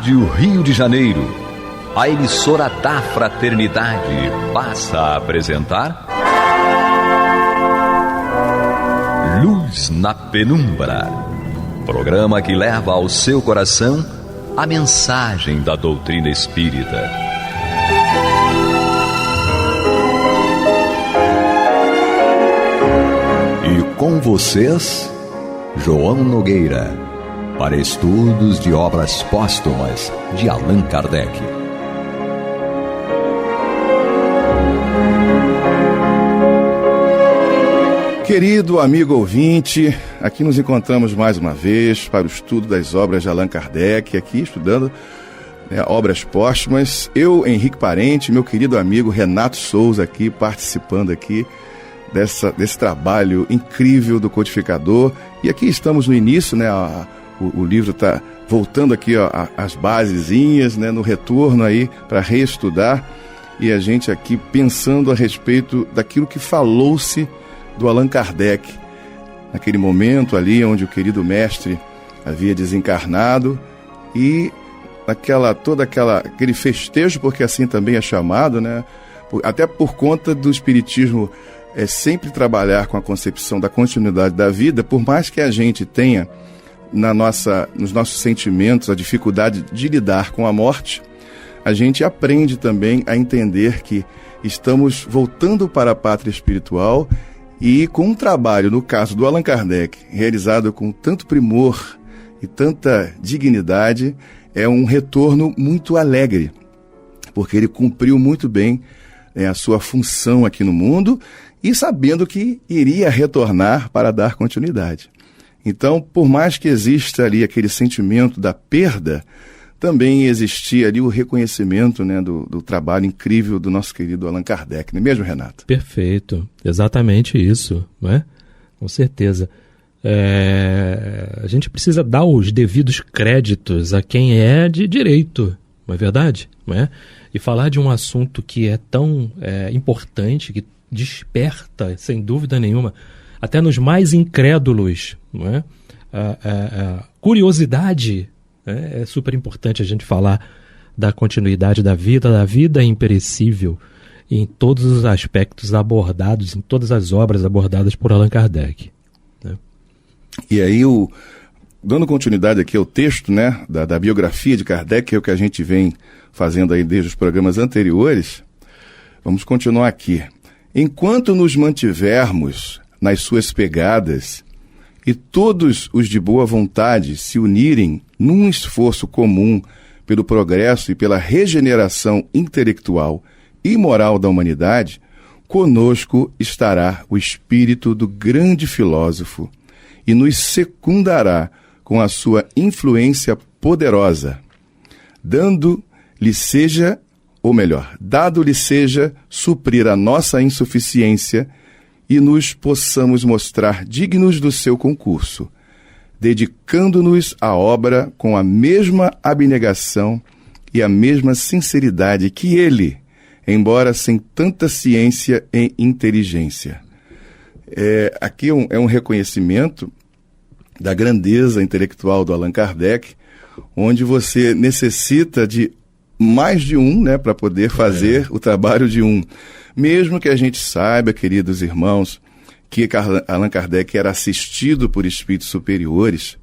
Rádio Rio de Janeiro, a emissora da Fraternidade, passa a apresentar Luz na Penumbra, programa que leva ao seu coração a mensagem da doutrina espírita. E com vocês, João Nogueira, para estudos de obras póstumas de Allan Kardec. Querido amigo ouvinte, aqui nos encontramos mais uma vez para o estudo das obras de Allan Kardec, aqui estudando obras póstumas. Eu, Henrique Parente, meu querido amigo Renato Souza aqui, participando aqui desse trabalho incrível do codificador. E aqui estamos no início, o livro está voltando aqui às basezinhas, no retorno aí para reestudar, e a gente aqui pensando a respeito daquilo que falou-se do Allan Kardec, naquele momento ali onde o querido mestre havia desencarnado, e aquele festejo, porque assim também é chamado, até por conta do espiritismo sempre trabalhar com a concepção da continuidade da vida. Por mais que a gente tenha nos nossos sentimentos a dificuldade de lidar com a morte, a gente aprende também a entender que estamos voltando para a pátria espiritual, e com um trabalho, no caso do Allan Kardec, realizado com tanto primor e tanta dignidade, é um retorno muito alegre, porque ele cumpriu muito bem a sua função aqui no mundo, e sabendo que iria retornar para dar continuidade. Então, por mais que exista ali aquele sentimento da perda, também existia ali o reconhecimento do trabalho incrível do nosso querido Allan Kardec, não é mesmo, Renato? Perfeito, exatamente isso, não é? Com certeza. A gente precisa dar os devidos créditos a quem é de direito, não é verdade? Não é? E falar de um assunto que é tão importante, que desperta, sem dúvida nenhuma, até nos mais incrédulos, não é? A curiosidade, é super importante a gente falar da continuidade da vida imperecível, em todos os aspectos abordados, em todas as obras abordadas por Allan Kardec. Né? E aí, dando continuidade aqui ao texto da biografia de Kardec, que é o que a gente vem fazendo aí desde os programas anteriores, vamos continuar aqui. Enquanto nos mantivermos nas suas pegadas e todos os de boa vontade se unirem num esforço comum pelo progresso e pela regeneração intelectual e moral da humanidade, conosco estará o espírito do grande filósofo e nos secundará com a sua influência poderosa, dado-lhe seja suprir a nossa insuficiência e nos possamos mostrar dignos do seu concurso, dedicando-nos à obra com a mesma abnegação e a mesma sinceridade que ele, embora sem tanta ciência e inteligência. Aqui é um reconhecimento da grandeza intelectual do Allan Kardec, onde você necessita de mais de um, para poder fazer o trabalho de um. Mesmo que a gente saiba, queridos irmãos, que Allan Kardec era assistido por espíritos superiores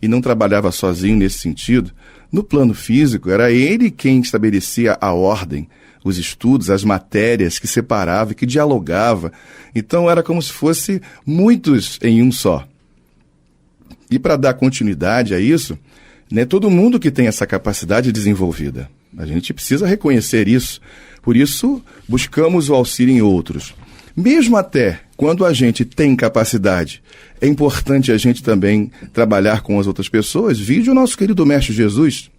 e não trabalhava sozinho nesse sentido, no plano físico era ele quem estabelecia a ordem, os estudos, as matérias que separava e que dialogava. Então era como se fosse muitos em um só. E para dar continuidade a isso, não é todo mundo que tem essa capacidade desenvolvida. A gente precisa reconhecer isso. Por isso, buscamos o auxílio em outros. Mesmo até quando a gente tem capacidade, é importante a gente também trabalhar com as outras pessoas. Vide o nosso querido Mestre Jesus.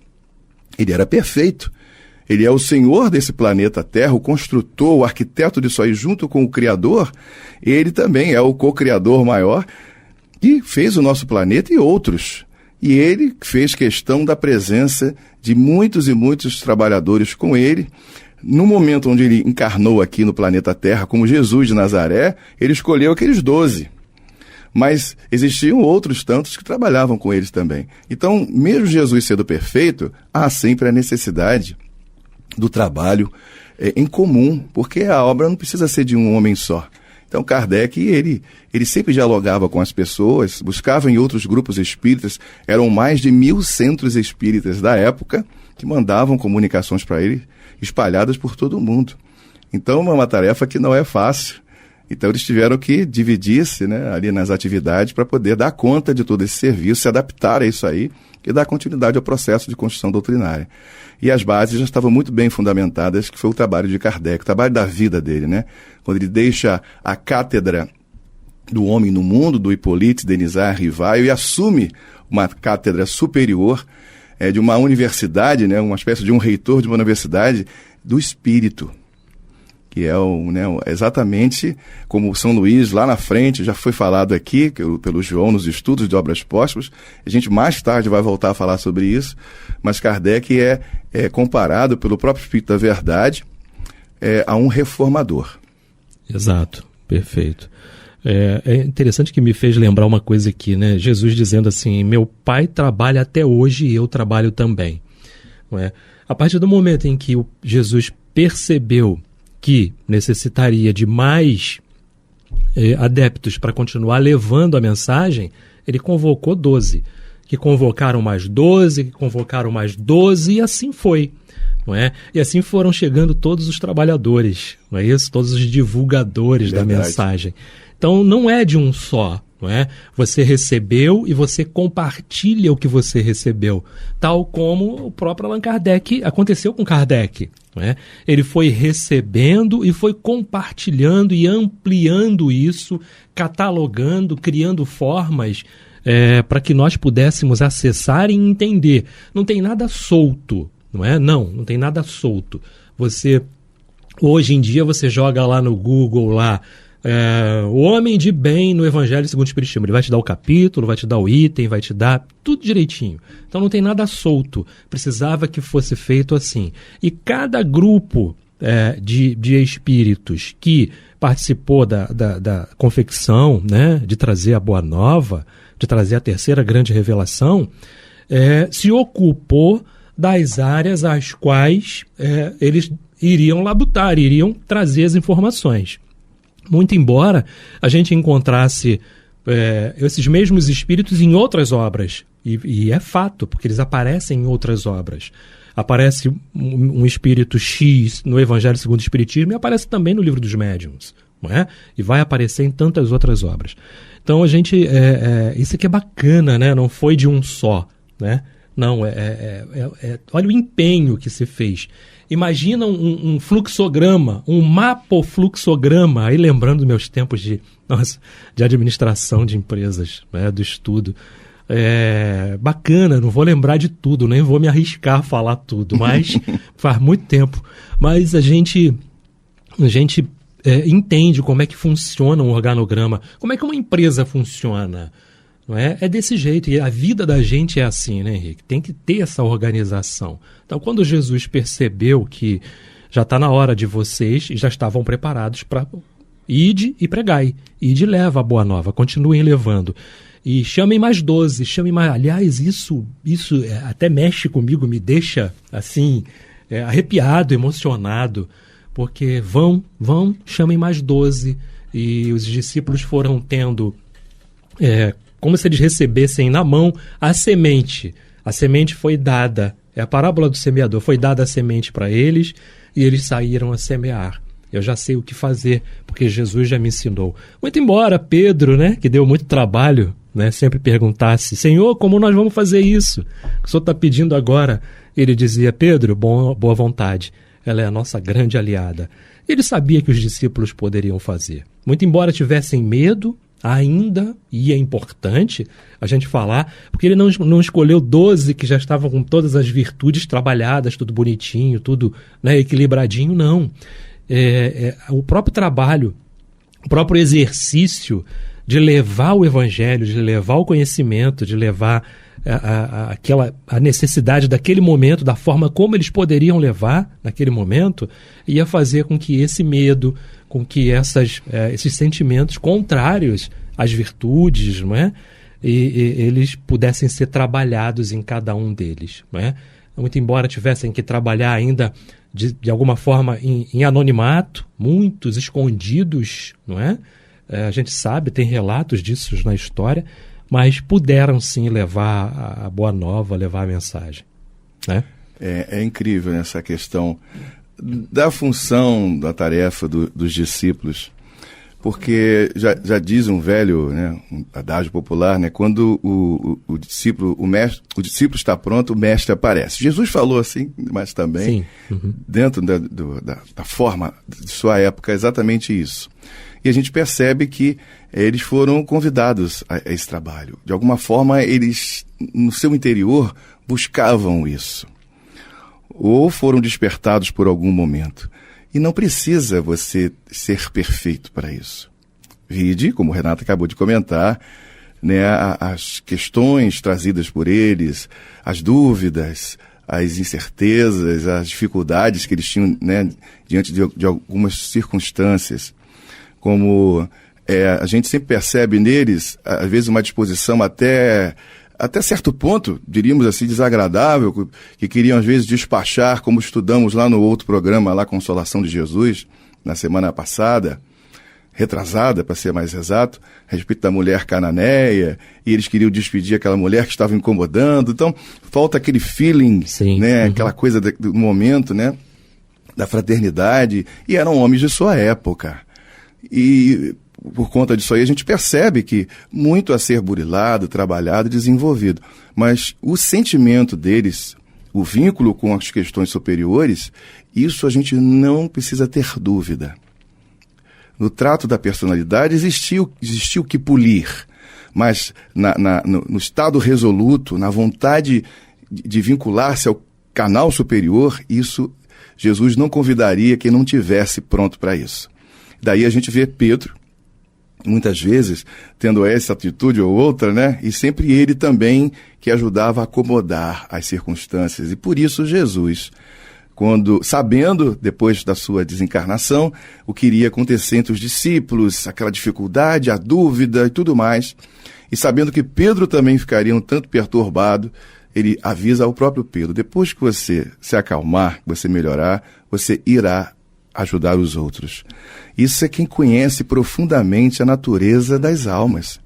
Ele era perfeito. Ele é o Senhor desse planeta Terra, o construtor, o arquiteto disso aí, junto com o Criador. Ele também é o co-criador maior e fez o nosso planeta e outros. E ele fez questão da presença de muitos e muitos trabalhadores com ele. No momento onde ele encarnou aqui no planeta Terra, como Jesus de Nazaré, ele escolheu aqueles 12. Mas existiam outros tantos que trabalhavam com eles também. Então, mesmo Jesus sendo perfeito, há sempre a necessidade do trabalho em comum, porque a obra não precisa ser de um homem só. Então, Kardec, ele sempre dialogava com as pessoas, buscava em outros grupos espíritas, eram mais de 1000 centros espíritas da época que mandavam comunicações para ele, espalhadas por todo o mundo. Então, uma tarefa que não é fácil. Então, eles tiveram que dividir-se, né, ali nas atividades para poder dar conta de todo esse serviço, se adaptar a isso aí e dar continuidade ao processo de construção doutrinária. E as bases já estavam muito bem fundamentadas, que foi o trabalho de Kardec, o trabalho da vida dele, né? Quando ele deixa a cátedra do homem no mundo, do Hippolyte Denisard Rivaio, e assume uma cátedra superior de uma universidade, né, uma espécie de um reitor de uma universidade do espírito, que é exatamente como São Luís, lá na frente, já foi falado aqui pelo João nos estudos de obras póstumas. A gente mais tarde vai voltar a falar sobre isso, mas Kardec é comparado pelo próprio Espírito da Verdade a um reformador. Exato, perfeito. É interessante que me fez lembrar uma coisa aqui, né? Jesus dizendo assim, meu pai trabalha até hoje e eu trabalho também. Não é? A partir do momento em que Jesus percebeu que necessitaria de mais adeptos para continuar levando a mensagem, ele convocou 12, que convocaram mais 12, que convocaram mais 12, e assim foi. Não é? E assim foram chegando todos os trabalhadores, não é isso? Todos os divulgadores da mensagem. Então não é de um só, não é? Você recebeu e você compartilha o que você recebeu, tal como o próprio Allan Kardec, aconteceu com Kardec. Não é? Ele foi recebendo e foi compartilhando e ampliando isso, catalogando, criando formas para que nós pudéssemos acessar e entender. Não tem nada solto, não é? Não tem nada solto. Hoje em dia você joga lá no Google lá, o homem de bem no Evangelho segundo o Espiritismo. Ele vai te dar o capítulo, vai te dar o item, vai te dar tudo direitinho. Então não tem nada solto. Precisava que fosse feito assim. E cada grupo de espíritos que participou da confecção, né, de trazer a Boa Nova, de trazer a terceira grande revelação, se ocupou das áreas às quais eles iriam labutar, iriam trazer as informações. Muito embora a gente encontrasse esses mesmos espíritos em outras obras, e é fato, porque eles aparecem em outras obras. Aparece um espírito X no Evangelho segundo o Espiritismo e aparece também no Livro dos Médiuns, não é? E vai aparecer em tantas outras obras. Então a gente, isso aqui é bacana, né? Não foi de um só, né? Não, olha o empenho que se fez. Imagina um fluxograma, um mapofluxograma, aí lembrando dos meus tempos de administração de empresas, né, do estudo. Bacana, não vou lembrar de tudo, nem vou me arriscar a falar tudo, mas faz muito tempo. Mas a gente entende como é que funciona um organograma, como é que uma empresa funciona. Não é? É desse jeito, e a vida da gente é assim, né, Henrique? Tem que ter essa organização. Então, quando Jesus percebeu que já está na hora de vocês, e já estavam preparados para ide e pregai, ide e leva a Boa Nova, continuem levando. E chamem mais 12, chamem mais... Aliás, isso até mexe comigo, me deixa assim, arrepiado, emocionado, porque vão, chamem mais 12, e os discípulos foram tendo... como se eles recebessem na mão a semente. A semente foi dada, é a parábola do semeador, foi dada a semente para eles e eles saíram a semear. Eu já sei o que fazer, porque Jesus já me ensinou. Muito embora Pedro, né, que deu muito trabalho, né, sempre perguntasse, Senhor, como nós vamos fazer isso? O que o Senhor está pedindo agora? Ele dizia, Pedro, boa vontade, ela é a nossa grande aliada. Ele sabia que os discípulos poderiam fazer. Muito embora tivessem medo, ainda, e é importante a gente falar, porque ele não escolheu 12 que já estavam com todas as virtudes trabalhadas, tudo bonitinho, tudo, né, equilibradinho, não. O próprio trabalho, o próprio exercício de levar o evangelho, de levar o conhecimento, de levar a necessidade daquele momento, da forma como eles poderiam levar naquele momento, ia fazer com que esse medo, com que esses sentimentos contrários as virtudes, não é? E eles pudessem ser trabalhados em cada um deles, não é? Muito embora tivessem que trabalhar ainda de alguma forma em anonimato, muitos escondidos, não é? A gente sabe, tem relatos disso na história, mas puderam sim levar a boa nova, levar a mensagem, né? É incrível essa questão da função, da tarefa dos discípulos, porque já diz um velho, né, um adágio popular, né, quando o discípulo está pronto, o mestre aparece. Jesus falou assim, mas também, dentro da forma de sua época, exatamente isso. E a gente percebe que eles foram convidados a esse trabalho. De alguma forma, eles, no seu interior, buscavam isso. Ou foram despertados por algum momento. E não precisa você ser perfeito para isso. Vide, como o Renato acabou de comentar, né, as questões trazidas por eles, as dúvidas, as incertezas, as dificuldades que eles tinham, né, diante de algumas circunstâncias. Como a gente sempre percebe neles, às vezes, uma disposição até certo ponto, diríamos assim, desagradável, que queriam às vezes despachar, como estudamos lá no outro programa, lá Consolação de Jesus, na semana passada, retrasada, para ser mais exato, a respeito da mulher cananeia, e eles queriam despedir aquela mulher que estava incomodando. Então, falta aquele feeling, né, aquela coisa do momento, né, da fraternidade, e eram homens de sua época. E por conta disso aí, a gente percebe que muito a ser burilado, trabalhado, desenvolvido. Mas o sentimento deles, o vínculo com as questões superiores, isso a gente não precisa ter dúvida. No trato da personalidade existiu que polir, mas no estado resoluto, na vontade de vincular-se ao canal superior, isso Jesus não convidaria quem não tivesse pronto para isso. Daí a gente vê Pedro, muitas vezes, tendo essa atitude ou outra, né? E sempre ele também que ajudava a acomodar as circunstâncias. E por isso Jesus, sabendo, depois da sua desencarnação, o que iria acontecer entre os discípulos, aquela dificuldade, a dúvida e tudo mais, e sabendo que Pedro também ficaria um tanto perturbado, ele avisa ao próprio Pedro: depois que você se acalmar, que você melhorar, você irá ajudar os outros. Isso é quem conhece profundamente a natureza das almas.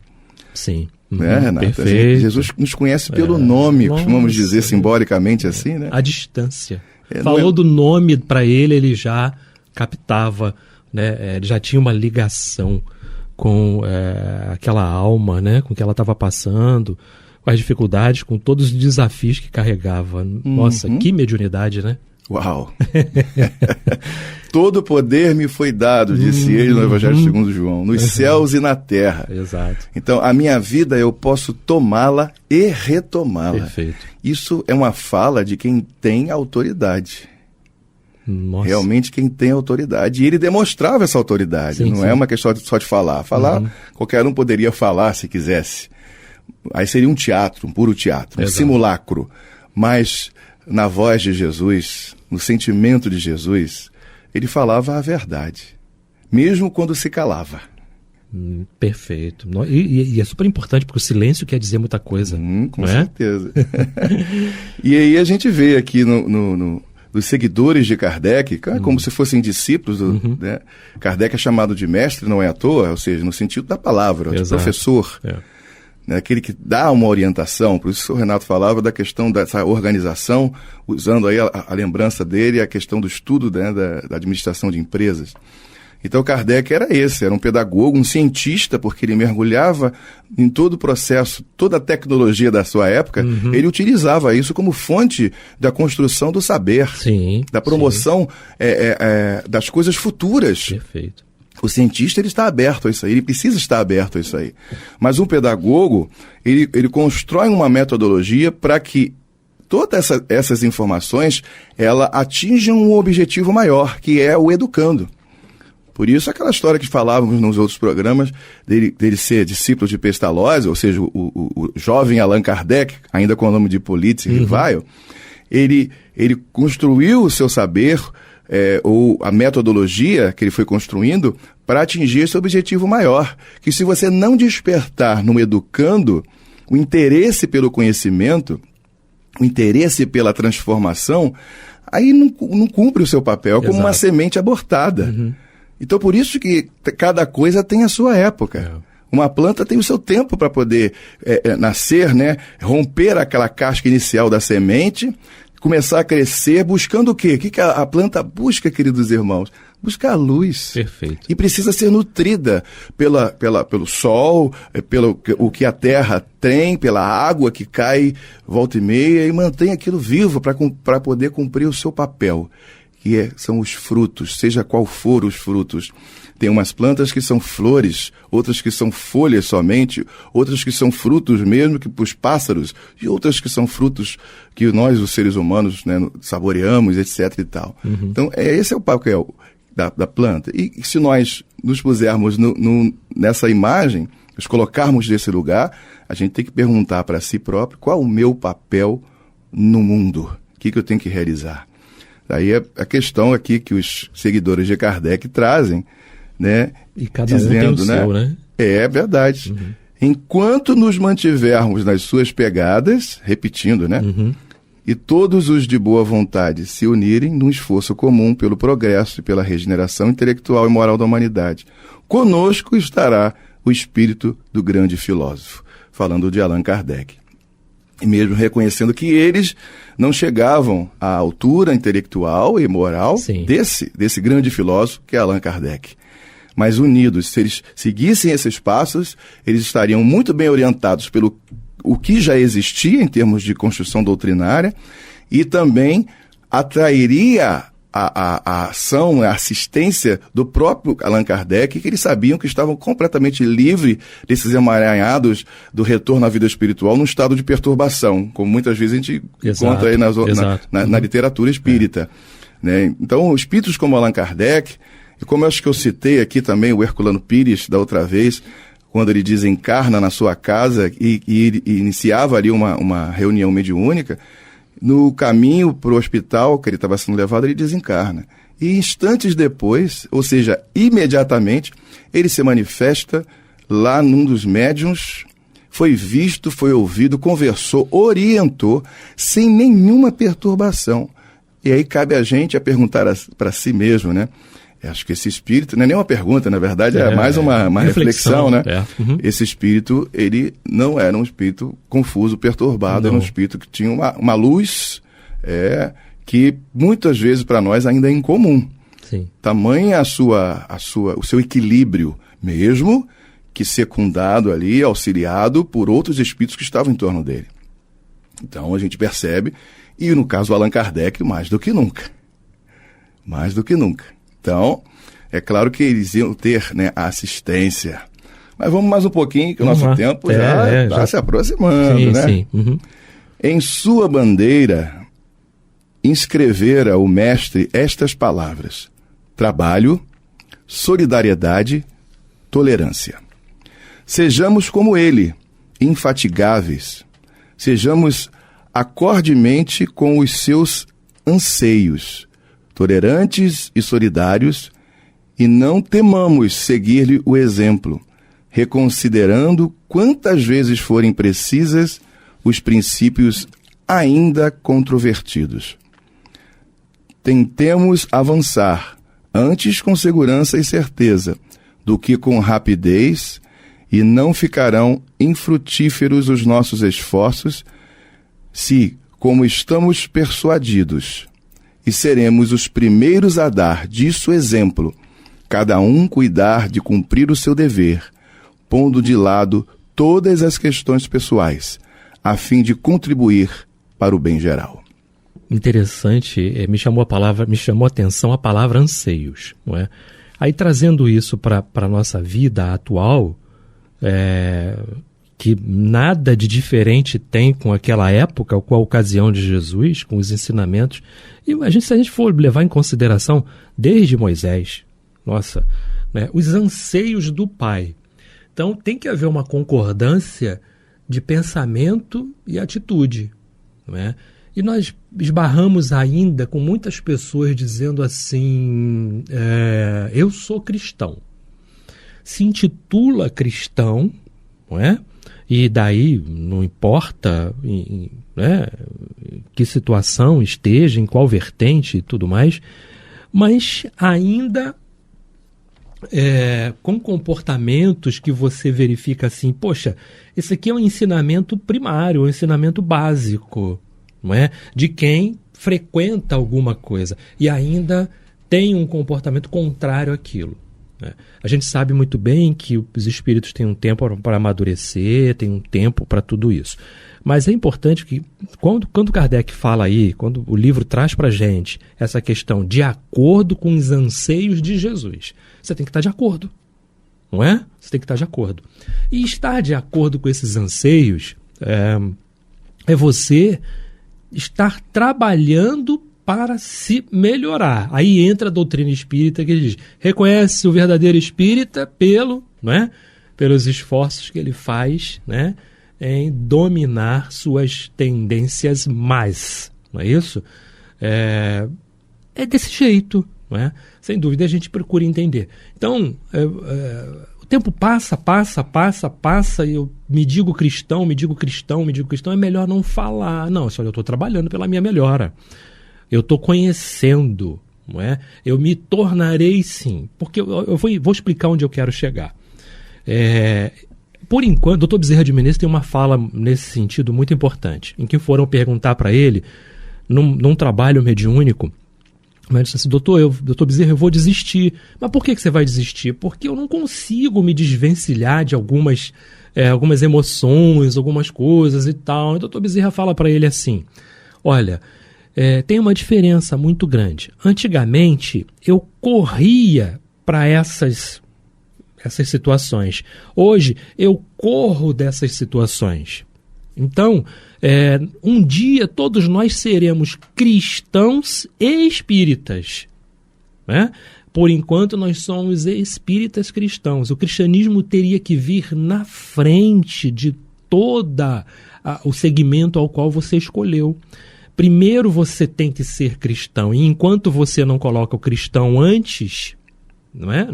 Sim. Né, Renato? Perfeito. Jesus nos conhece pelo nome, costumamos dizer simbolicamente assim, né? A distância. Falou do nome para ele já captava, né? Ele já tinha uma ligação com aquela alma, né? Com o que ela estava passando, com as dificuldades, com todos os desafios que carregava. Nossa, que mediunidade, né? Uau! Todo poder me foi dado, disse ele no Evangelho segundo João, nos céus e na terra. Exato. Então, a minha vida eu posso tomá-la e retomá-la. Perfeito. Isso é uma fala de quem tem autoridade. Nossa. Realmente quem tem autoridade. E ele demonstrava essa autoridade. Sim, não é uma questão só de falar. Qualquer um poderia falar se quisesse. Aí seria um teatro, um puro teatro, um simulacro. Mas na voz de Jesus, no sentimento de Jesus, ele falava a verdade, mesmo quando se calava. Perfeito. E é super importante, porque o silêncio quer dizer muita coisa. Com certeza. E aí a gente vê aqui dos seguidores de Kardec, como se fossem discípulos. Né? Kardec é chamado de mestre, não é à toa, ou seja, no sentido da palavra, de professor. Né? Aquele que dá uma orientação. Por isso o Renato falava da questão dessa organização, usando aí a lembrança dele, a questão do estudo, né, da administração de empresas. Então Kardec era um pedagogo, um cientista, porque ele mergulhava em todo o processo, toda a tecnologia da sua época, ele utilizava isso como fonte da construção do saber, da promoção das coisas futuras. Perfeito. O cientista, ele está aberto a isso aí, ele precisa estar aberto a isso aí. Mas um pedagogo, ele constrói uma metodologia para que todas essas informações, ela atinjam um objetivo maior, que é o educando. Por isso, aquela história que falávamos nos outros programas, dele ser discípulo de Pestalozzi, ou seja, o jovem Allan Kardec, ainda com o nome de Politz Rivaio, ele construiu o seu saber, ou a metodologia que ele foi construindo, para atingir esse objetivo maior. Que se você não despertar no educando o interesse pelo conhecimento, o interesse pela transformação, aí não cumpre o seu papel como uma semente abortada. Então, por isso que cada coisa tem a sua época. Uma planta tem o seu tempo para poder nascer, né? Romper aquela casca inicial da semente, começar a crescer, buscando o quê? O que a planta busca, queridos irmãos? Busca a luz. Perfeito. E precisa ser nutrida pelo sol, pelo o que a terra tem, pela água que cai volta e meia, e mantém aquilo vivo para poder cumprir o seu papel, que são os frutos, seja qual for os frutos. Tem umas plantas que são flores, outras que são folhas somente, outras que são frutos mesmo que para os pássaros, e outras que são frutos que nós, os seres humanos, né, saboreamos, etc. e tal. Então, esse é o papel da planta. E se nós nos pusermos nessa imagem, nos colocarmos nesse lugar, a gente tem que perguntar para si próprio qual o meu papel no mundo, o que eu tenho que realizar. Daí a questão aqui que os seguidores de Kardec trazem, né? E cada um tem o seu, né? É verdade. Enquanto nos mantivermos nas suas pegadas, repetindo, né? E todos os de boa vontade se unirem num esforço comum pelo progresso e pela regeneração intelectual e moral da humanidade, conosco estará o espírito do grande filósofo, falando de Allan Kardec. E mesmo reconhecendo que eles não chegavam à altura intelectual e moral desse grande filósofo que é Allan Kardec. Mas unidos, se eles seguissem esses passos, eles estariam muito bem orientados pelo o que já existia em termos de construção doutrinária, e também atrairia a ação, a assistência do próprio Allan Kardec, que eles sabiam que estavam completamente livres desses emaranhados do retorno à vida espiritual num estado de perturbação, como muitas vezes a gente encontra aí na literatura espírita. Né? Então, espíritos como Allan Kardec, e como eu acho que eu citei aqui também o Herculano Pires da outra vez, quando ele desencarna na sua casa e iniciava ali uma reunião mediúnica, no caminho para o hospital que ele estava sendo levado, ele desencarna. E instantes depois, ou seja, imediatamente, ele se manifesta lá num dos médiuns, foi visto, foi ouvido, conversou, orientou, sem nenhuma perturbação. E aí cabe a gente a perguntar para si mesmo, né? Acho que esse espírito, não é nem uma pergunta, na verdade, é mais uma reflexão, né? Esse espírito, ele não era um espírito confuso, perturbado, era um espírito que tinha uma luz que muitas vezes para nós ainda é incomum. Sim. Tamanha o seu equilíbrio, mesmo que secundado ali, auxiliado por outros espíritos que estavam em torno dele. Então a gente percebe, e no caso Allan Kardec, mais do que nunca. Mais do que nunca. Então, é claro que eles iam ter, né, a assistência. Mas vamos mais um pouquinho, que o nosso tempo já está se aproximando, né? Sim. Em sua bandeira, inscrevera o mestre estas palavras: trabalho, solidariedade, tolerância. Sejamos como ele, infatigáveis. Sejamos acordemente com os seus anseios, tolerantes e solidários, e não temamos seguir-lhe o exemplo, reconsiderando quantas vezes forem precisas os princípios ainda controvertidos. Tentemos avançar, antes com segurança e certeza, do que com rapidez, e não ficarão infrutíferos os nossos esforços, se, como estamos persuadidos, e seremos os primeiros a dar disso exemplo, cada um cuidar de cumprir o seu dever, pondo de lado todas as questões pessoais, a fim de contribuir para o bem geral. Interessante, me chamou a atenção a palavra anseios, não é? Aí trazendo isso para a nossa vida atual, que nada de diferente tem com aquela época, com a ocasião de Jesus, com os ensinamentos. E se a gente for levar em consideração, desde Moisés, os anseios do Pai. Então tem que haver uma concordância de pensamento e atitude, não é? E nós esbarramos ainda com muitas pessoas dizendo assim, eu sou cristão. se intitula cristão, não é? E daí não importa em que situação esteja, em qual vertente e tudo mais, mas ainda com comportamentos que você verifica assim, poxa, esse aqui é um ensinamento primário, um ensinamento básico, não é? De quem frequenta alguma coisa e ainda tem um comportamento contrário àquilo. A gente sabe muito bem que os espíritos têm um tempo para amadurecer, tem um tempo para tudo isso. Mas é importante que, quando Kardec fala aí, quando o livro traz para a gente essa questão de acordo com os anseios de Jesus, você tem que estar de acordo, não é? Você tem que estar de acordo. E estar de acordo com esses anseios é você estar trabalhando para se melhorar. Aí entra a doutrina espírita que diz, reconhece o verdadeiro espírita pelos esforços que ele faz, né, em dominar suas tendências más. Não é isso? É desse jeito. Não é? Sem dúvida a gente procura entender. Então, o tempo passa, e eu me digo cristão, é melhor não falar. Não, olha, eu estou trabalhando pela minha melhora. Eu estou conhecendo, não é? Eu me tornarei sim, porque eu vou explicar onde eu quero chegar. Por enquanto, o Dr. Bezerra de Menezes tem uma fala nesse sentido muito importante, em que foram perguntar para ele, num trabalho mediúnico, mas disse assim, doutor Bezerra, eu vou desistir. Mas por que você vai desistir? Porque eu não consigo me desvencilhar de algumas emoções, algumas coisas e tal. E o Dr. Bezerra fala para ele assim, olha, tem uma diferença muito grande. Antigamente, eu corria para essas situações. Hoje, eu corro dessas situações. Então, um dia todos nós seremos cristãos e espíritas. Né? Por enquanto, nós somos espíritas cristãos. O cristianismo teria que vir na frente de todo o segmento ao qual você escolheu. Primeiro você tem que ser cristão, e enquanto você não coloca o cristão antes, não é?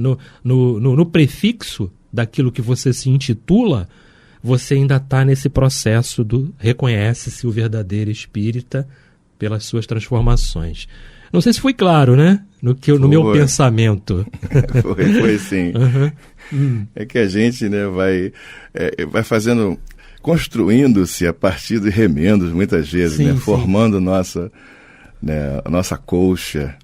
no prefixo daquilo que você se intitula, você ainda está nesse processo do reconhece-se o verdadeiro espírita pelas suas transformações. Não sei se foi claro, né? No meu pensamento. Foi sim. Uhum. É que a gente, né, vai fazendo, construindo-se a partir de remendos, muitas vezes, sim, né, formando a nossa colcha.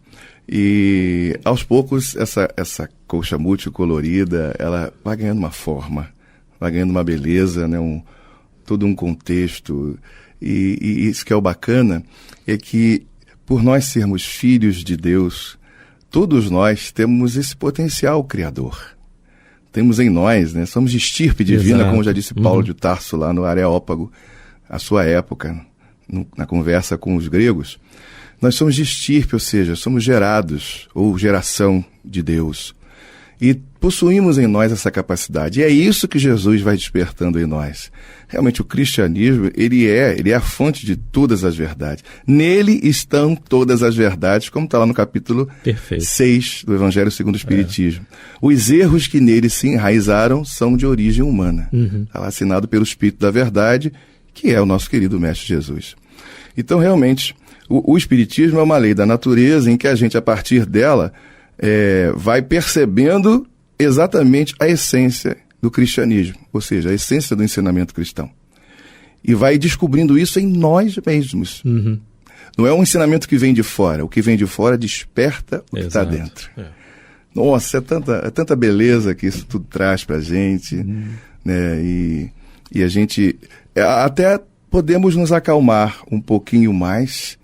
E aos poucos essa colcha multicolorida, ela vai ganhando uma forma, vai ganhando uma beleza, né, todo um contexto. E isso que é o bacana é que, por nós sermos filhos de Deus, todos nós temos esse potencial criador. Temos em nós, né? Somos de estirpe divina, exato, como já disse Paulo de Tarso lá no Areópago, à sua época, na conversa com os gregos. Nós somos de estirpe, ou seja, somos gerados, ou geração de Deus. E possuímos em nós essa capacidade. E é isso que Jesus vai despertando em nós. Realmente o cristianismo, ele é a fonte de todas as verdades. Nele estão todas as verdades, como está lá no capítulo 6 do Evangelho segundo o Espiritismo. Os erros que nele se enraizaram são de origem humana. Está lá assinado pelo Espírito da Verdade, que é o nosso querido Mestre Jesus. Então, realmente, o Espiritismo é uma lei da natureza em que a gente, a partir dela, vai percebendo exatamente a essência do cristianismo, ou seja, a essência do ensinamento cristão. E vai descobrindo isso em nós mesmos. Uhum. Não é um ensinamento que vem de fora. O que vem de fora desperta o que está dentro. Nossa, é tanta beleza que isso tudo traz para a gente. Né? E a gente até podemos nos acalmar um pouquinho mais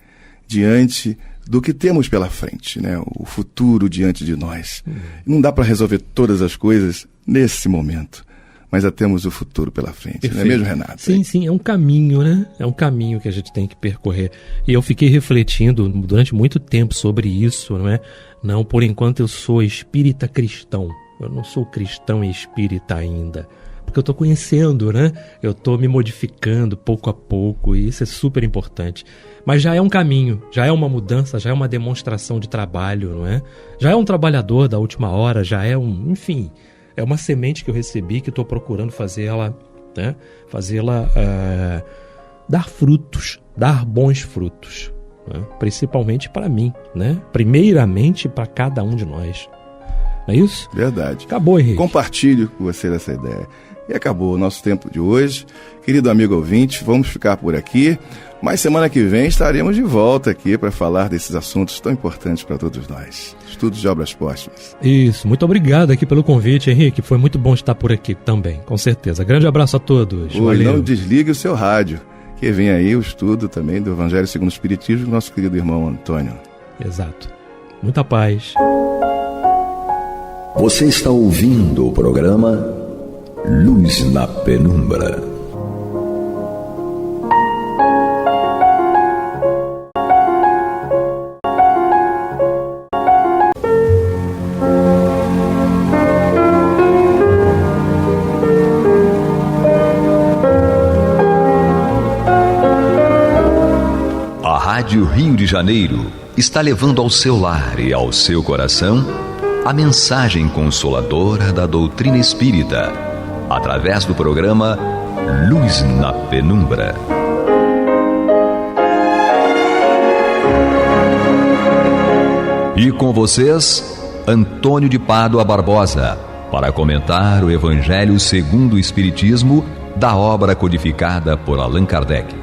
diante do que temos pela frente, né? O futuro diante de nós. Não dá para resolver todas as coisas nesse momento, mas já temos o futuro pela frente. Perfeito. Não é mesmo, Renato? Sim, é um caminho, né? É um caminho que a gente tem que percorrer. E eu fiquei refletindo durante muito tempo sobre isso, não é? Não, por enquanto eu sou espírita cristão. Eu não sou cristão e espírita ainda. Porque eu estou conhecendo, né? Eu estou me modificando pouco a pouco, e isso é super importante. Mas já é um caminho, já é uma mudança, já é uma demonstração de trabalho, não é? Já é um trabalhador da última hora, já é enfim, É uma semente que eu recebi que estou procurando fazê-la, né? Fazê-la dar frutos, dar bons frutos, né? Principalmente para mim, né? Primeiramente para cada um de nós. Não é isso? Verdade. Acabou, Henrique. Compartilho com você essa ideia. E acabou o nosso tempo de hoje. Querido amigo ouvinte, vamos ficar por aqui. Mas semana que vem estaremos de volta aqui para falar desses assuntos tão importantes para todos nós. Estudos de obras póstumas. Isso, muito obrigado aqui pelo convite, Henrique. Foi muito bom estar por aqui também, com certeza. Grande abraço a todos. Valeu. Não desligue o seu rádio, que vem aí o estudo também do Evangelho segundo o Espiritismo do nosso querido irmão Antônio. Exato. Muita paz. Você está ouvindo o programa Luz na Penumbra. A Rádio Rio de Janeiro está levando ao seu lar e ao seu coração a mensagem consoladora da doutrina espírita, através do programa Luz na Penumbra. E com vocês, Antônio de Pádua Barbosa, para comentar o Evangelho segundo o Espiritismo da obra codificada por Allan Kardec.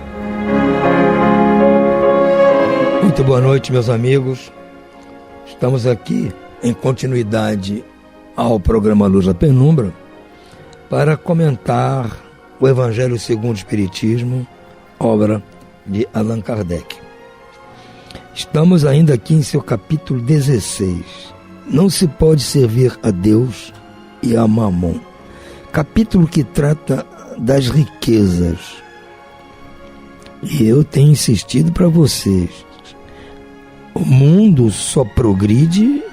Muito boa noite, meus amigos. Estamos aqui em continuidade ao programa Luz na Penumbra para comentar o Evangelho segundo o Espiritismo, obra de Allan Kardec. Estamos ainda aqui em seu capítulo 16. Não se pode servir a Deus e a Mamon. Capítulo que trata das riquezas. E eu tenho insistido para vocês, o mundo só progride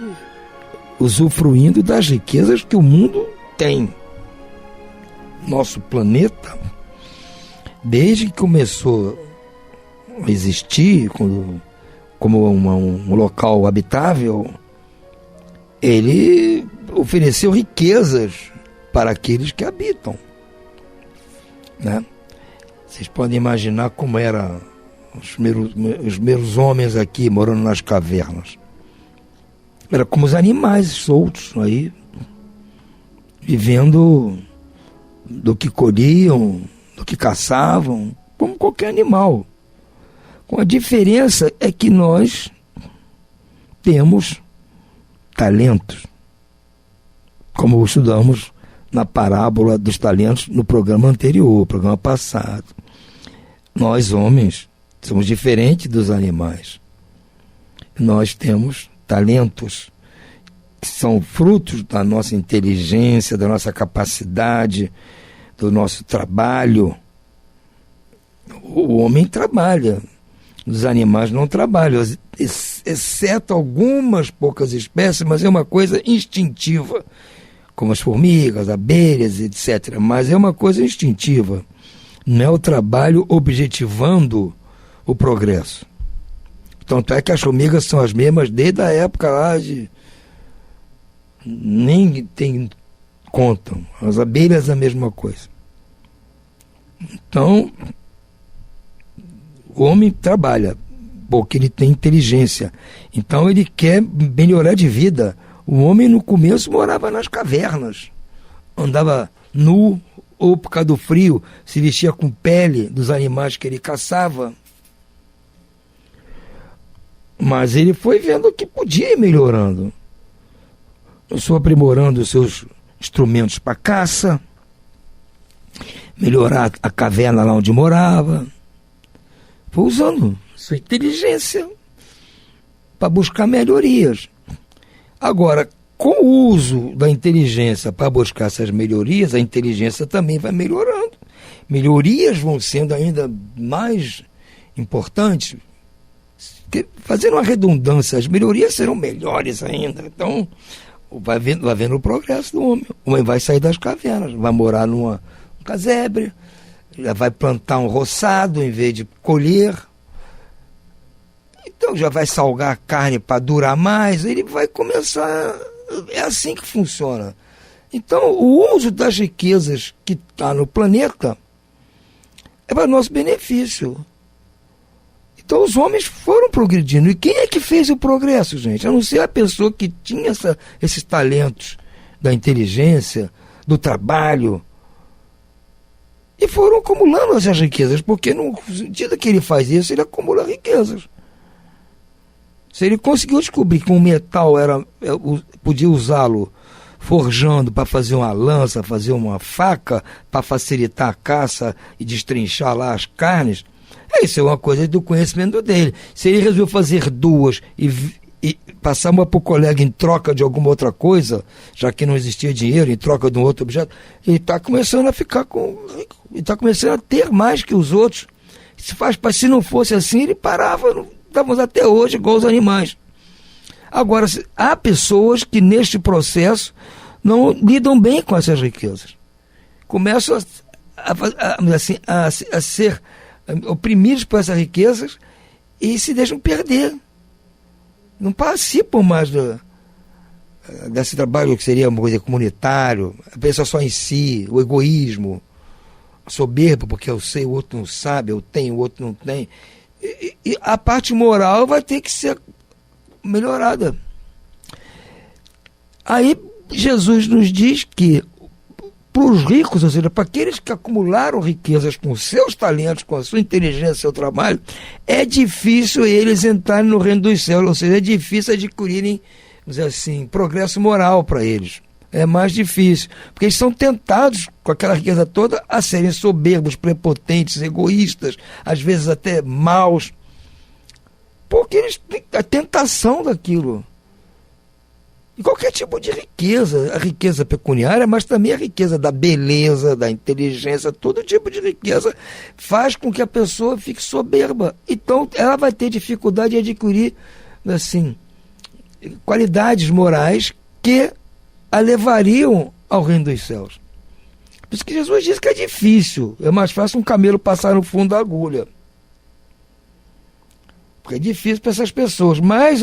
usufruindo das riquezas que o mundo tem. Nosso planeta, desde que começou a existir como um local habitável, ele ofereceu riquezas para aqueles que habitam, né? Vocês podem imaginar como eram os primeiros homens aqui morando nas cavernas. Era como os animais soltos aí, vivendo do que colhiam, do que caçavam, como qualquer animal. Com a diferença é que nós temos talentos, como estudamos na parábola dos talentos no programa anterior, programa passado. Nós, homens, somos diferentes dos animais. Nós temos talentos que são frutos da nossa inteligência, da nossa capacidade, do nosso trabalho. O homem trabalha, os animais não trabalham, exceto algumas poucas espécies, mas é uma coisa instintiva, como as formigas, abelhas, etc. Mas é uma coisa instintiva, não é o trabalho objetivando o progresso. Tanto é que as formigas são as mesmas desde a época lá de... nem contam. As abelhas a mesma coisa. Então, o homem trabalha porque ele tem inteligência. Então ele quer melhorar de vida. O homem no começo morava nas cavernas. Andava nu, ou por causa do frio, se vestia com pele dos animais que ele caçava. Mas ele foi vendo que podia ir melhorando. Começou aprimorando os seus instrumentos para caça, melhorar a caverna lá onde morava. Foi usando sua inteligência para buscar melhorias. Agora, com o uso da inteligência para buscar essas melhorias, a inteligência também vai melhorando. Melhorias vão sendo ainda mais importantes. Fazendo uma redundância, as melhorias serão melhores ainda. Então, vai vendo o progresso do homem. O homem vai sair das cavernas, vai morar num casebre, já vai plantar um roçado em vez de colher. Então, já vai salgar a carne para durar mais. Ele vai começar... É assim que funciona. Então, o uso das riquezas que está no planeta é para nosso benefício. Então, os homens foram progredindo. E quem é que fez o progresso, gente? A não ser a pessoa que tinha esses talentos da inteligência, do trabalho, e foram acumulando essas riquezas, porque no sentido que ele faz isso, ele acumula riquezas. Se ele conseguiu descobrir que um metal podia usá-lo forjando para fazer uma lança, fazer uma faca, para facilitar a caça e destrinchar lá as carnes, isso é uma coisa do conhecimento dele. Se ele resolveu fazer duas e passar uma para o colega em troca de alguma outra coisa, já que não existia dinheiro, em troca de um outro objeto, ele está começando a ficar ele está começando a ter mais que os outros. Se não fosse assim, ele parava, estamos até hoje igual os animais. Agora, há pessoas que neste processo não lidam bem com essas riquezas. Começam a ser oprimidos por essas riquezas e se deixam perder. Não participam mais desse trabalho que seria uma coisa comunitário, pensa só em si, o egoísmo, a soberba, porque eu sei, o outro não sabe, eu tenho, o outro não tem. E a parte moral vai ter que ser melhorada. Aí Jesus nos diz que para os ricos, ou seja, para aqueles que acumularam riquezas com seus talentos, com a sua inteligência, seu trabalho, é difícil eles entrarem no reino dos céus, ou seja, é difícil adquirirem, vamos dizer assim, progresso moral para eles. É mais difícil, porque eles são tentados, com aquela riqueza toda, a serem soberbos, prepotentes, egoístas, às vezes até maus, porque eles têm a tentação daquilo. E qualquer tipo de riqueza, a riqueza pecuniária, mas também a riqueza da beleza, da inteligência, todo tipo de riqueza faz com que a pessoa fique soberba. Então ela vai ter dificuldade de adquirir, assim, qualidades morais que a levariam ao reino dos céus. Por isso que Jesus diz que é difícil, é mais fácil um camelo passar no fundo da agulha. Porque é difícil para essas pessoas, mas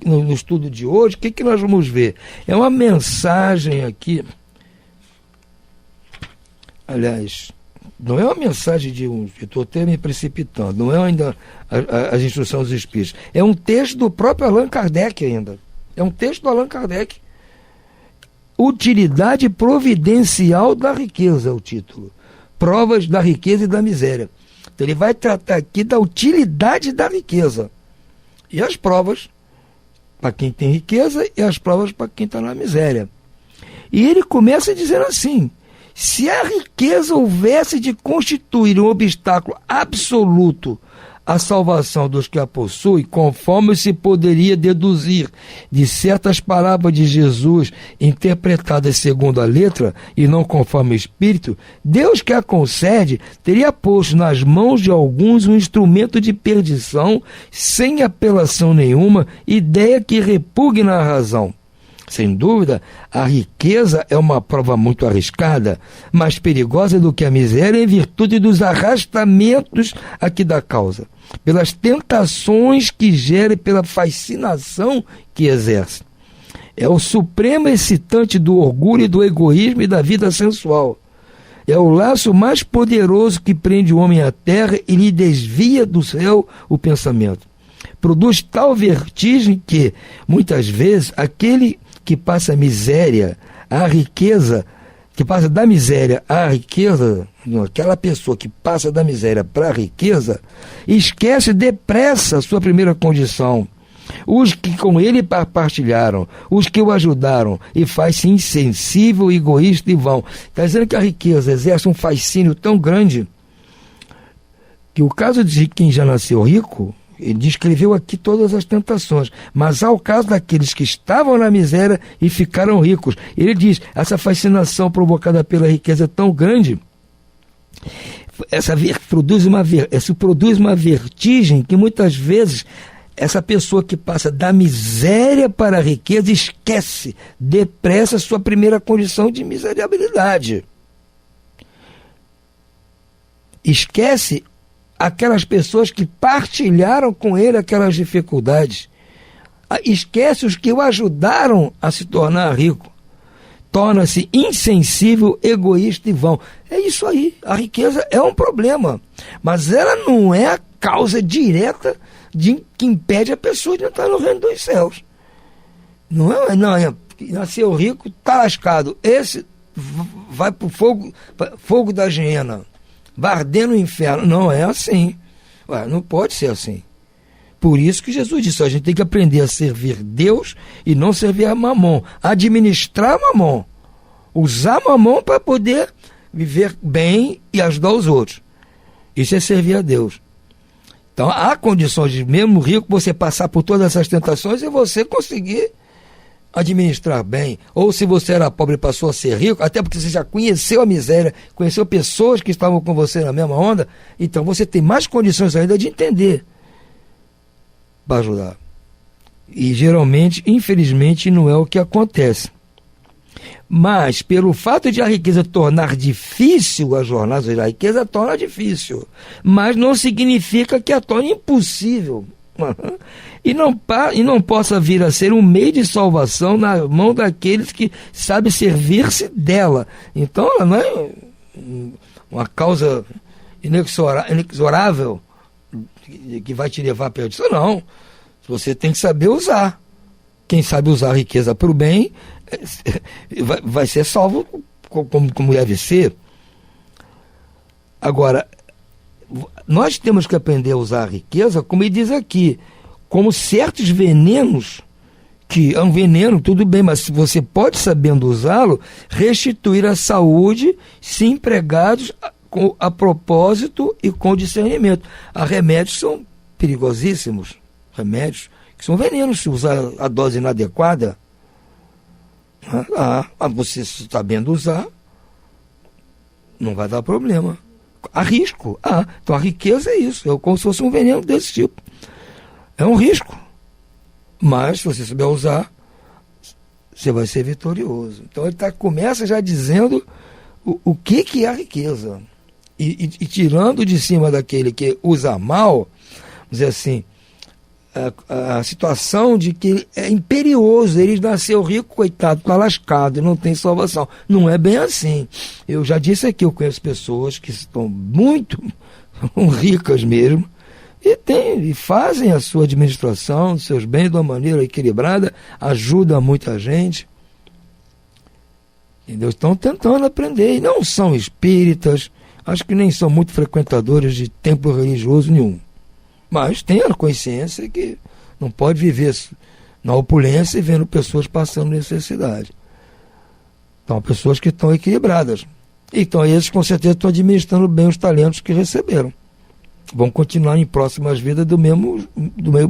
no estudo de hoje, o que nós vamos ver? É uma mensagem aqui, aliás, não é uma mensagem estou até me precipitando, não é ainda as instruções dos Espíritos, é um texto do próprio Allan Kardec ainda, é um texto do Allan Kardec, Utilidade Providencial da Riqueza, é o título, Provas da Riqueza e da Miséria. Então ele vai tratar aqui da utilidade da riqueza, e as provas para quem tem riqueza e as provas para quem está na miséria. E ele começa dizendo assim: se a riqueza houvesse de constituir um obstáculo absoluto à salvação dos que a possuem, conforme se poderia deduzir de certas palavras de Jesus interpretadas segundo a letra e não conforme o espírito, Deus que a concede teria posto nas mãos de alguns um instrumento de perdição sem apelação nenhuma, ideia que repugna a razão. Sem dúvida, a riqueza é uma prova muito arriscada, mais perigosa do que a miséria em virtude dos arrastamentos a que dá causa, pelas tentações que gera e pela fascinação que exerce. É o supremo excitante do orgulho e do egoísmo e da vida sensual. É o laço mais poderoso que prende o homem à terra e lhe desvia do céu o pensamento. Produz tal vertigem que, muitas vezes, aquele que passa a miséria, a riqueza, que passa da miséria à riqueza, aquela pessoa que passa da miséria para a riqueza, esquece depressa a sua primeira condição. Os que com ele partilharam, os que o ajudaram, e faz-se insensível, egoísta e vão. Está dizendo que a riqueza exerce um fascínio tão grande que o caso de quem já nasceu rico, ele descreveu aqui todas as tentações, mas há o caso daqueles que estavam na miséria e ficaram ricos. Ele diz, essa fascinação provocada pela riqueza é tão grande, produz uma vertigem que muitas vezes essa pessoa que passa da miséria para a riqueza esquece depressa a sua primeira condição de miserabilidade. Esquece aquelas pessoas que partilharam com ele aquelas dificuldades. Esquece os que o ajudaram a se tornar rico. torna-se insensível, egoísta e vão. É isso aí. A riqueza é um problema, mas ela não é a causa direta que impede a pessoa de entrar no reino dos céus. Não é. Nasceu rico, está lascado. Esse vai para o fogo da hiena, vai arder no inferno. Não é assim. Não pode ser assim. Por isso que Jesus disse, a gente tem que aprender a servir Deus e não servir a Mamon. Administrar Mamon. Usar Mamon para poder viver bem e ajudar os outros. Isso é servir a Deus. Então há condições de, mesmo rico, você passar por todas essas tentações e você conseguir administrar bem. Ou se você era pobre e passou a ser rico, até porque você já conheceu a miséria, conheceu pessoas que estavam com você na mesma onda, então você tem mais condições ainda de entender para ajudar. E geralmente, infelizmente, não é o que acontece. Mas pelo fato de a riqueza tornar difícil a jornada, a riqueza torna difícil, mas não significa que a torne impossível. E não possa vir a ser um meio de salvação na mão daqueles que sabem servir-se dela. Então ela não é uma causa inexorável que vai te levar à perdição, não. Você tem que saber usar. Quem sabe usar a riqueza para o bem vai ser salvo como deve ser. Agora, nós temos que aprender a usar a riqueza, como ele diz aqui, como certos venenos, que é um veneno, tudo bem, mas se você pode, sabendo usá-lo, restituir a saúde se empregados a propósito e com discernimento. Há remédios que são perigosíssimos, remédios que são venenos se usar a dose inadequada. Você sabendo usar, não vai dar problema. Há risco. Então a riqueza é isso, é como se fosse um veneno desse tipo. É um risco. Mas se você souber usar, você vai ser vitorioso. Então ele começa já dizendo o que é a riqueza. E tirando de cima daquele que usa mal, vamos dizer assim, a situação de que ele é imperioso, ele nasceu rico, coitado, está lascado, não tem salvação. Não é bem assim. Eu já disse aqui, eu conheço pessoas que estão muito ricas mesmo, e fazem a sua administração, seus bens de uma maneira equilibrada, ajuda muita gente. Entendeu? Estão tentando aprender, e não são espíritas, acho que nem são muito frequentadores de templo religioso nenhum. Mas tem a consciência que não pode viver na opulência e vendo pessoas passando necessidade. Então, pessoas que estão equilibradas. Então, esses com certeza estão administrando bem os talentos que receberam. Vão continuar em próximas vidas do mesmo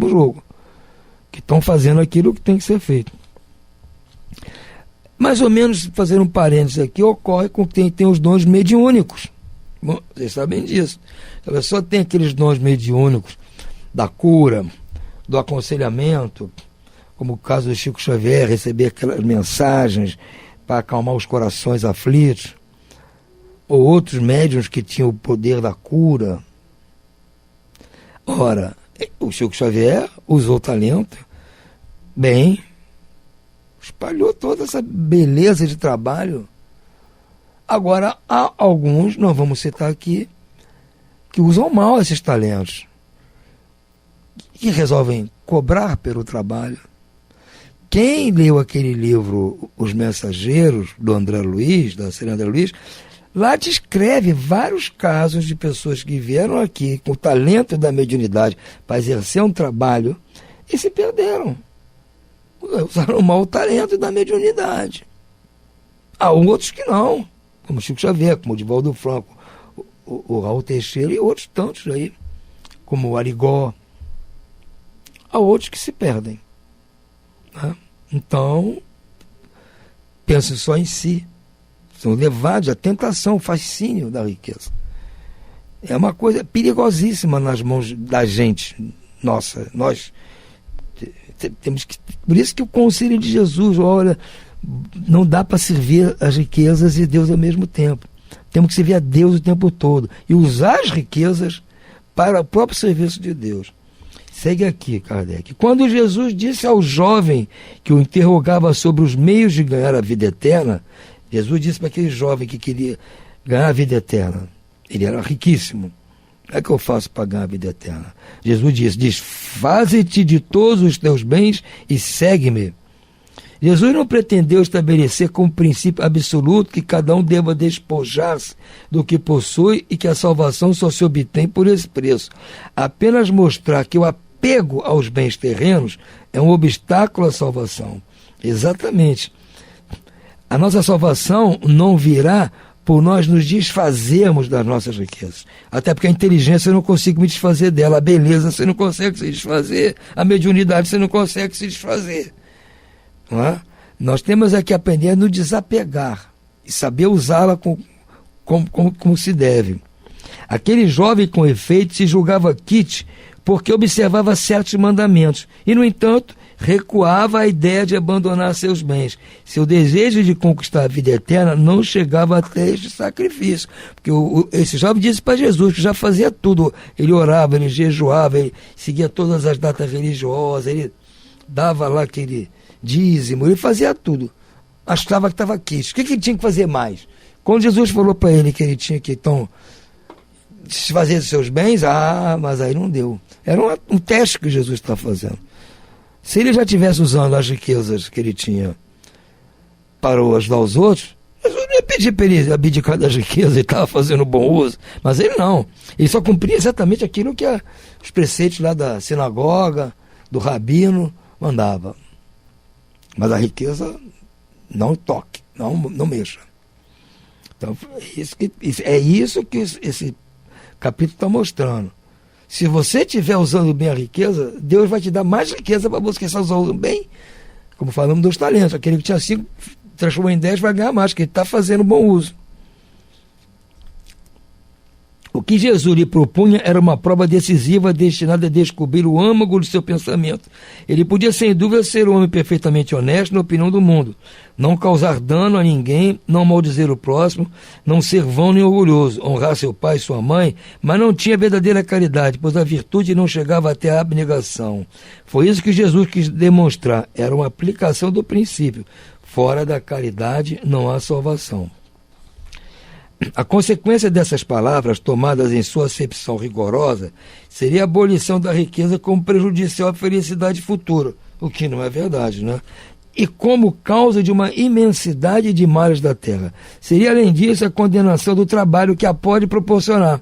jogo. Que estão fazendo aquilo que tem que ser feito. Mais ou menos, fazer um parênteses aqui, ocorre com quem tem os dons mediúnicos. Bom, vocês sabem disso. A pessoa tem aqueles dons mediúnicos da cura, do aconselhamento, como o caso do Chico Xavier, receber aquelas mensagens para acalmar os corações aflitos, ou outros médiuns que tinham o poder da cura. Ora, o Chico Xavier usou o talento bem, espalhou toda essa beleza de trabalho. Agora, há alguns, não vamos citar aqui, que usam mal esses talentos, que resolvem cobrar pelo trabalho. Quem leu aquele livro Os Mensageiros, do André Luiz, da Serena André Luiz, lá descreve vários casos de pessoas que vieram aqui com o talento da mediunidade para exercer um trabalho e se perderam. Usaram mal o talento da mediunidade. Há outros que não, como Chico Xavier, como o Divaldo Franco, o Raul Teixeira e outros tantos aí, como o Arigó. Há outros que se perdem. Né? Então, pensem só em si. São levados à tentação, ao fascínio da riqueza. É uma coisa perigosíssima nas mãos da gente. Nossa, nós temos que... Por isso que o conselho de Jesus, olha, não dá para servir as riquezas e Deus ao mesmo tempo. Temos que servir a Deus o tempo todo. E usar as riquezas para o próprio serviço de Deus. Segue aqui, Kardec. Quando Jesus disse ao jovem que o interrogava sobre os meios de ganhar a vida eterna, Jesus disse para aquele jovem que queria ganhar a vida eterna. Ele era riquíssimo. O que eu faço para ganhar a vida eterna? Jesus disse, desfaze-te de todos os teus bens e segue-me. Jesus não pretendeu estabelecer como princípio absoluto que cada um deva despojar-se do que possui e que a salvação só se obtém por esse preço. Apenas mostrar que o apego aos bens terrenos é um obstáculo à salvação. Exatamente. A nossa salvação não virá por nós nos desfazermos das nossas riquezas. Até porque a inteligência eu não consigo me desfazer dela, a beleza você não consegue se desfazer, a mediunidade você não consegue se desfazer. Não é? Nós temos que aprender a nos desapegar e saber usá-la como se deve. Aquele jovem, com efeito, se julgava quite porque observava certos mandamentos e, no entanto, recuava à ideia de abandonar seus bens. Seu desejo de conquistar a vida eterna não chegava até este sacrifício. Porque esse jovem disse para Jesus que já fazia tudo. Ele orava, ele jejuava, ele seguia todas as datas religiosas, ele dava lá aquele dízimo, ele fazia tudo. Achava que estava quente. O que ele tinha que fazer mais? Quando Jesus falou para ele que ele tinha que, então, desfazer dos seus bens, mas aí não deu. Era um teste que Jesus está fazendo. Se ele já estivesse usando as riquezas que ele tinha para ajudar os outros, Jesus não ia pedir para ele abdicar das riquezas, ele estava fazendo bom uso. Mas ele não. Ele só cumpria exatamente aquilo que os preceitos lá da sinagoga, do rabino, mandava. Mas a riqueza não toque, não mexa. Então, é isso que esse capítulo está mostrando. Se você estiver usando bem a riqueza, Deus vai te dar mais riqueza para você que está usando bem. Como falamos dos talentos, aquele que tinha 5 transformou em 10 vai ganhar mais, porque ele está fazendo bom uso. O que Jesus lhe propunha era uma prova decisiva destinada a descobrir o âmago do seu pensamento. Ele podia, sem dúvida, ser um homem perfeitamente honesto na opinião do mundo, não causar dano a ninguém, não maldizer o próximo, não ser vão nem orgulhoso, honrar seu pai e sua mãe, mas não tinha verdadeira caridade, pois a virtude não chegava até a abnegação. Foi isso que Jesus quis demonstrar, era uma aplicação do princípio. Fora da caridade não há salvação. A consequência dessas palavras, tomadas em sua acepção rigorosa, seria a abolição da riqueza como prejudicial à felicidade futura, o que não é verdade, né? E como causa de uma imensidade de males da terra. Seria, além disso, a condenação do trabalho que a pode proporcionar.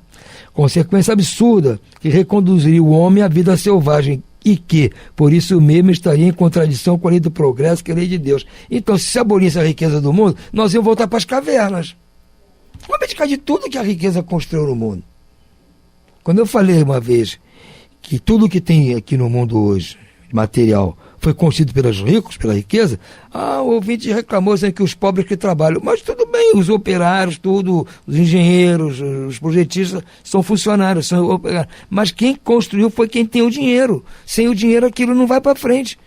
Consequência absurda, que reconduziria o homem à vida selvagem e que, por isso mesmo, estaria em contradição com a lei do progresso, que é a lei de Deus. Então, se abolisse a riqueza do mundo, nós íamos voltar para as cavernas. Vamos abdicar de tudo que a riqueza construiu no mundo. Quando eu falei uma vez que tudo que tem aqui no mundo hoje, material, foi construído pelos ricos, pela riqueza, o ouvinte reclamou dizendo que os pobres que trabalham. Mas tudo bem, os operários, tudo, os engenheiros, os projetistas são funcionários, são operários. Mas quem construiu foi quem tem o dinheiro. Sem o dinheiro aquilo não vai para frente.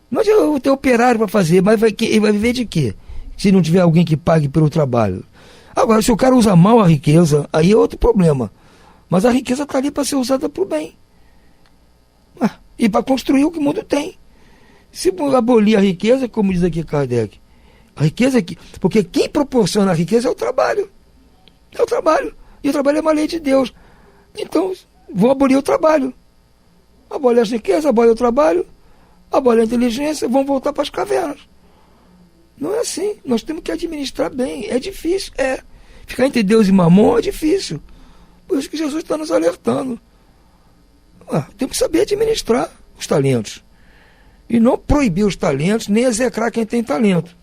Não adianta ter operário para fazer, mas ele vai viver de quê? Se não tiver alguém que pague pelo trabalho. Agora, se o cara usa mal a riqueza, aí é outro problema. Mas a riqueza está ali para ser usada para o bem. E para construir o que o mundo tem. Se abolir a riqueza, como diz aqui Kardec, a riqueza aqui, porque quem proporciona a riqueza é o trabalho. É o trabalho. E o trabalho é uma lei de Deus. Então, vão abolir o trabalho. Abolir as riquezas, abolir o trabalho, abolir a inteligência, vão voltar para as cavernas. Não é assim. Nós temos que administrar bem. É difícil, Ficar entre Deus e Mamon é difícil. Por isso que Jesus está nos alertando. Temos que saber administrar os talentos. E não proibir os talentos, nem execrar quem tem talento.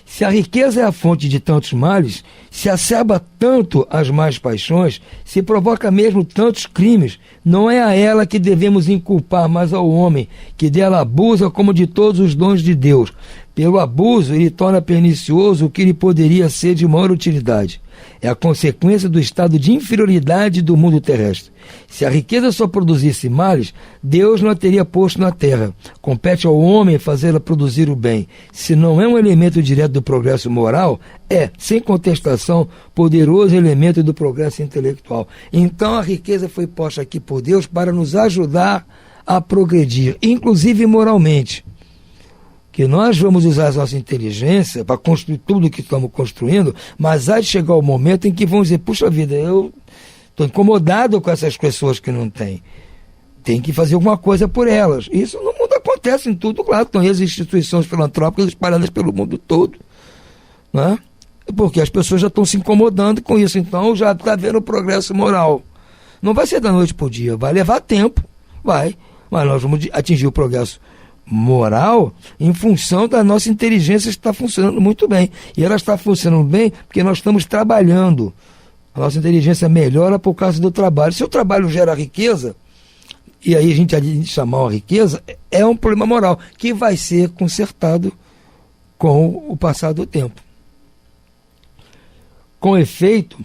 Se a riqueza é a fonte de tantos males, se acerba tanto as más paixões, se provoca mesmo tantos crimes, não é a ela que devemos inculpar, mas ao homem, que dela abusa como de todos os dons de Deus. Pelo abuso, ele torna pernicioso o que lhe poderia ser de maior utilidade. É a consequência do estado de inferioridade do mundo terrestre. Se a riqueza só produzisse males, Deus não a teria posto na terra. Compete ao homem fazê-la produzir o bem. Se não é um elemento direto do progresso moral, é, sem contestação, poderoso elemento do progresso intelectual. Então a riqueza foi posta aqui por Deus para nos ajudar a progredir, inclusive moralmente. Que nós vamos usar a nossa inteligência para construir tudo o que estamos construindo, mas há de chegar o momento em que vão dizer, puxa vida, eu estou incomodado com essas pessoas que não têm. Tem que fazer alguma coisa por elas. Isso no mundo acontece em tudo, claro. Estão aí as instituições filantrópicas espalhadas pelo mundo todo. Né? Porque as pessoas já estão se incomodando com isso. Então já está vendo o progresso moral. Não vai ser da noite para o dia, vai levar tempo. Vai. Mas nós vamos atingir o progresso moral em função da nossa inteligência que está funcionando muito bem. E ela está funcionando bem porque nós estamos trabalhando. A nossa inteligência melhora por causa do trabalho. Se o trabalho gera riqueza, e aí a gente chamar a riqueza, é um problema moral que vai ser consertado com o passar do tempo. Com efeito,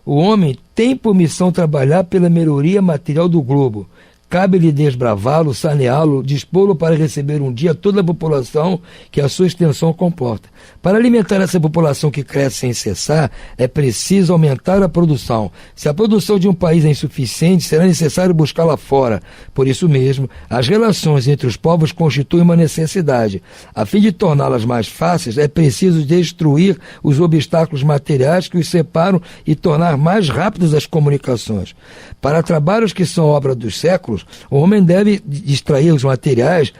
o homem tem por missão trabalhar pela melhoria material do globo. Cabe-lhe desbravá-lo, saneá-lo, dispô-lo para receber um dia toda a população que a sua extensão comporta. Para alimentar essa população que cresce sem cessar, é preciso aumentar a produção. Se a produção de um país é insuficiente, será necessário buscá-la fora. Por isso mesmo, as relações entre os povos constituem uma necessidade. A fim de torná-las mais fáceis, é preciso destruir os obstáculos materiais que os separam e tornar mais rápidas as comunicações. Para trabalhos que são obra dos séculos, o homem deve extrair os materiais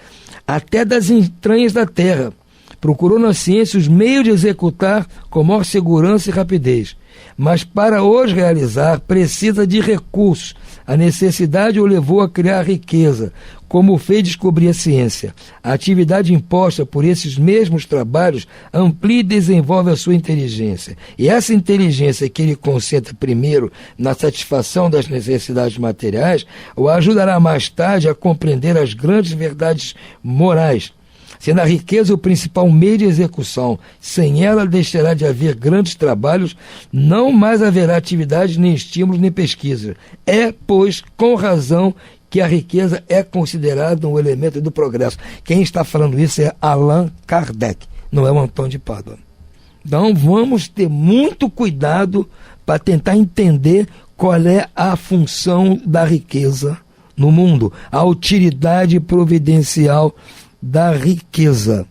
até das entranhas da terra. Procurou na ciência os meios de executar com maior segurança e rapidez. Mas para os realizar, precisa de recursos. A necessidade o levou a criar riqueza, como fez descobrir a ciência. A atividade imposta por esses mesmos trabalhos amplia e desenvolve a sua inteligência. E essa inteligência que ele concentra primeiro na satisfação das necessidades materiais, o ajudará mais tarde a compreender as grandes verdades morais, sendo a riqueza o principal meio de execução. Sem ela deixará de haver grandes trabalhos, não mais haverá atividade, nem estímulos, nem pesquisa. É, pois, com razão que a riqueza é considerada um elemento do progresso. Quem está falando isso é Allan Kardec, não é o Antônio de Pádua. Então vamos ter muito cuidado para tentar entender qual é a função da riqueza no mundo, a utilidade providencial da riqueza.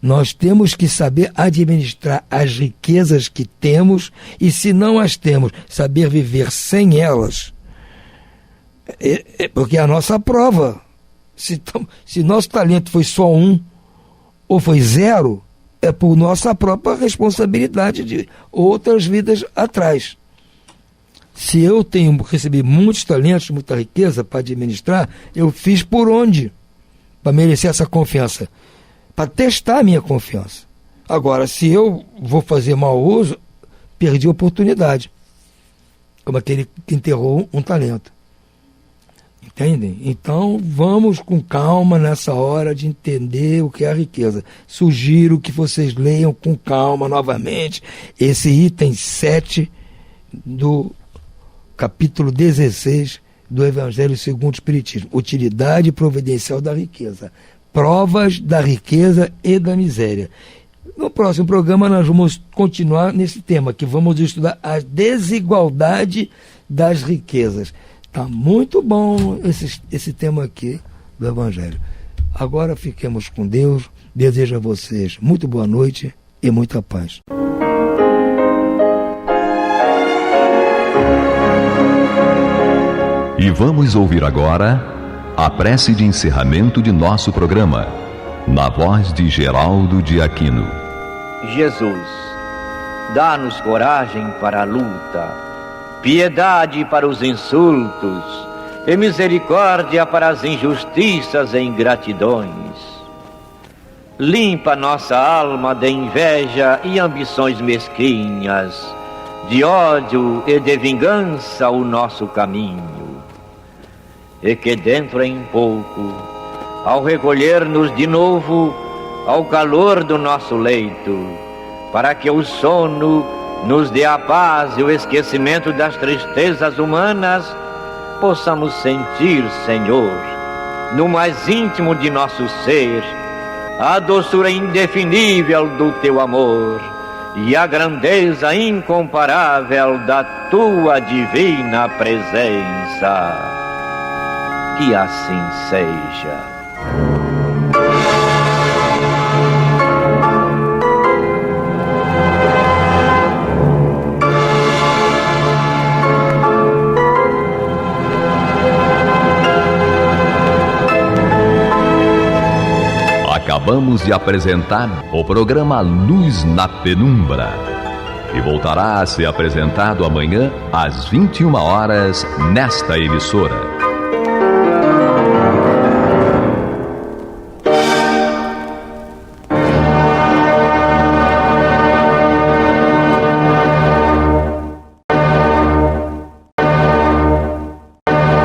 Nós temos que saber administrar as riquezas que temos e, se não as temos, saber viver sem elas. Porque é a nossa prova. Se nosso talento foi só 1 ou foi 0, é por nossa própria responsabilidade de outras vidas atrás. Se eu recebi muitos talentos, muita riqueza para administrar, eu fiz por onde? Para merecer essa confiança, para testar a minha confiança. Agora, se eu vou fazer mau uso, perdi a oportunidade, como aquele que enterrou um talento. Entendem? Então, vamos com calma nessa hora de entender o que é a riqueza. Sugiro que vocês leiam com calma novamente esse item 7 do capítulo 16 do Evangelho segundo o Espiritismo. Utilidade providencial da riqueza. Provas da riqueza e da miséria. No próximo programa nós vamos continuar nesse tema, que vamos estudar a desigualdade das riquezas. Está muito bom esse tema aqui do Evangelho. Agora fiquemos com Deus. Desejo a vocês muito boa noite e muita paz. E vamos ouvir agora a prece de encerramento de nosso programa, na voz de Geraldo de Aquino. Jesus, dá-nos coragem para a luta, piedade para os insultos e misericórdia para as injustiças e ingratidões. Limpa nossa alma de inveja e ambições mesquinhas, de ódio e de vingança o nosso caminho. E que dentro em pouco, ao recolher-nos de novo, ao calor do nosso leito, para que o sono nos dê a paz e o esquecimento das tristezas humanas, possamos sentir, Senhor, no mais íntimo de nosso ser, a doçura indefinível do Teu amor e a grandeza incomparável da Tua divina presença. Que assim seja. Acabamos de apresentar o programa Luz na Penumbra, que voltará a ser apresentado amanhã às 21 horas nesta emissora.